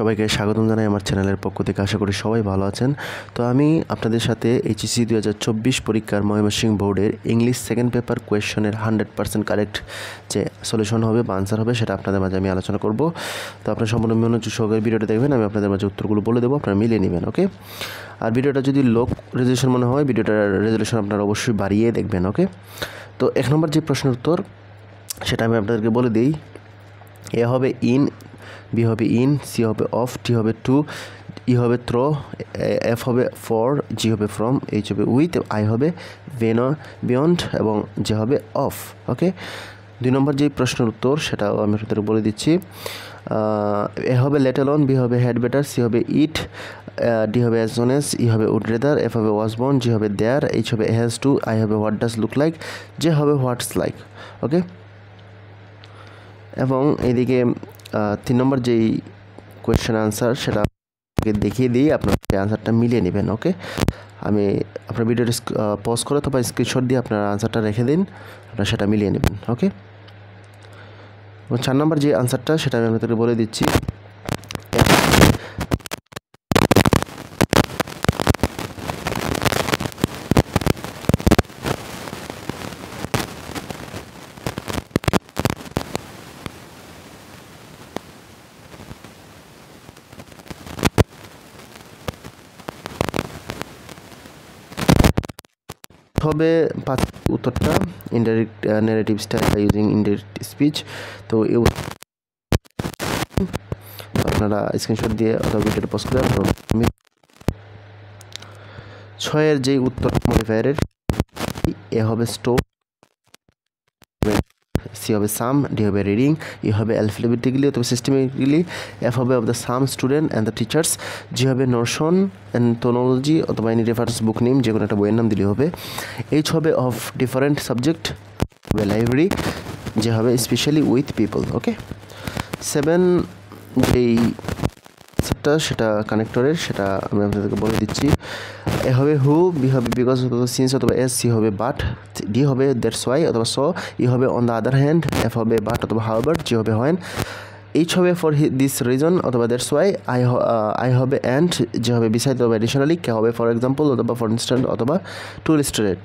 সবাইকে স্বাগতম জানাই আমার চ্যানেলের পক্ষ থেকে। আশা করি সবাই ভালো আছেন। তো আমি আপনাদের সাথে এইচএসসি 2024 পরীক্ষার ময়মনসিংহ বোর্ডের ইংলিশ সেকেন্ড পেপার কোয়েশনের 100% কারেক্ট যে সলিউশন হবে বা আনসার হবে সেটা আপনাদের মাঝে আমি আলোচনা করব। তো আপনারা সম্পূর্ণ মনোযোগ সহকারে ভিডিওটা দেখবেন, আমি আপনাদের মাঝে উত্তরগুলো বলে দেবো, আপনারা মিলিয়ে নেবেন। ওকে, আর ভিডিওটা যদি লো রেজলিউশন মনে হয় ভিডিওটার রেজলিউশন আপনারা অবশ্যই বাড়িয়ে দেখবেন। ওকে, তো 1 নম্বর যে প্রশ্নের উত্তর সেটা আমি আপনাদেরকে বলে দিই। এ হবে ইন, বি হবে ইন, সি হবে অফ, টি হবে টু, ই হবে থ্রো, এফ হবে ফর, জি হবে ফ্রম, এইচ হবে উইথ, আই হবে বিয়ন্ড এবং জে হবে অফ। ওকে, 2 নম্বর যে প্রশ্নের উত্তর সেটাও আমি আপনাদের বলে দিচ্ছি। এ হবে লেট অ্যালোন, বি হবে হ্যাড বেটার, সি হবে ইট, ডি হবে অ্যাজ সোন এস, ই হবে উড রেদার, এফ হবে ওয়াজ বর্ন, জি হবে দেয়ার, এইচ হবে হ্যাজ টু, আই হবে what does look like, J হবে হোয়াটস লাইক। ওকে, এবং এইদিকে 3 নম্বর যেই কোয়েশ্চেন আনসার সেটা দেখিয়ে দিই, আপনার আনসারটা মিলিয়ে নেবেন। ওকে, আমি আপনার ভিডিওটি পজ করে অথবা স্ক্রিনশট দিয়ে আপনার আনসারটা রেখে দিন, আপনারা সেটা মিলিয়ে নেবেন। ওকে, এবং 4 নম্বর যে আনসারটা সেটা আমি আপনাদেরকে বলে দিচ্ছি। হবে 5 উত্তরটা indirect narrative style using indirect speech. তো আপনারা স্ক্রিনশট দিয়ে অথবা ভিডিওটা পজ করে 6 যেই উত্তর মডিফায়ারের, এ হবে স্টোভ, সি হবে সাম, ডি হবে রিডিং, ই হবে অ্যালফাবেটিক্যালি অথবা সিস্টেমেটিক্যালি, এফ হবে of the some student and the teachers, G হবে নোশন অ্যান্থোনোলজি অথবা এনি রেফারেন্স বুক নেম, যে কোনো একটা বইয়ের নাম দিলে হবে, এইচ হবে অফ ডিফারেন্ট সাবজেক্ট, হবে লাইব্রেরি, যে হবে স্পেশালি উইথ পিপল। ওকে, 7 যেই সেটা কানেক্টরের সেটা আমি আপনাদেরকে বলে দিচ্ছি। এ হবে হু, বি হবে বিকজ অথবা সিন্স অথবা এস, সি হবে বাট, ডি হবে দ্যাটস ওয়াই অথবা সো, ই হবে on the other hand, F হবে বাট অথবা হাউএভার, জি হবে হোয়েন, এইচ হবে ফর দিস রিজন অথবা দ্যাটস ওয়াই, আই হবে অ্যান্ড, যে হবে বিসাইড অথবা এডিশনালি, কে হবে ফর এক্সাম্পল অথবা ফর ইনস্ট্যান্ট অথবা টু ইলিস্ট্রেট,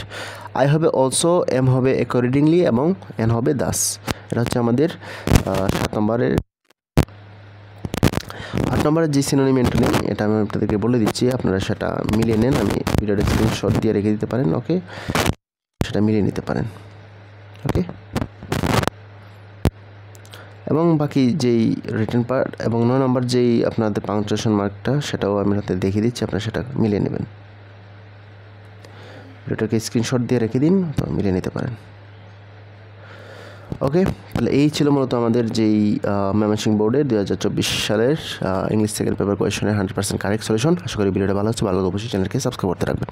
আই হবে অলসো, এম হবে অ্যাকর্ডিংলি এবং এন হবে দাস। এটা হচ্ছে আমাদের 7 নম্বরের। 8 নম্বরের যে সিনোনিম অ্যান্টোনিম এটা আমি আপনাদেরকে বলে দিচ্ছি, আপনারা সেটা মিলিয়ে নেন, আমি ভিডিওটা স্ক্রিনশট দিয়ে রেখে দিতে পারেন। ওকে, সেটা মিলিয়ে নিতে পারেন। ওকে, এবং বাকি যেই রিটেন পার্ট এবং 9 নম্বর যেই আপনাদের পাংচুয়েশন মার্কটা সেটাও আমি আপনাদের দেখিয়ে দিচ্ছি, আপনারা সেটা মিলিয়ে নেবেন। ভিডিওটাকে স্ক্রিনশট দিয়ে রেখে দিন, তো মিলিয়ে নিতে পারেন। ওকে, তাহলে এই ছিল মূলত আমাদের যেই ময়মনসিংহ বোর্ডের 2024 সালের ইংলিশ সেকেন্ড পেপার কোয়েশনের 100% কারেক্ট সলিউশন। আশা করি ভিডিওটা ভালো হচ্ছে, ভালো অবশ্যই চ্যানেলকে সাবস্ক্রাইব করতে রাখবেন।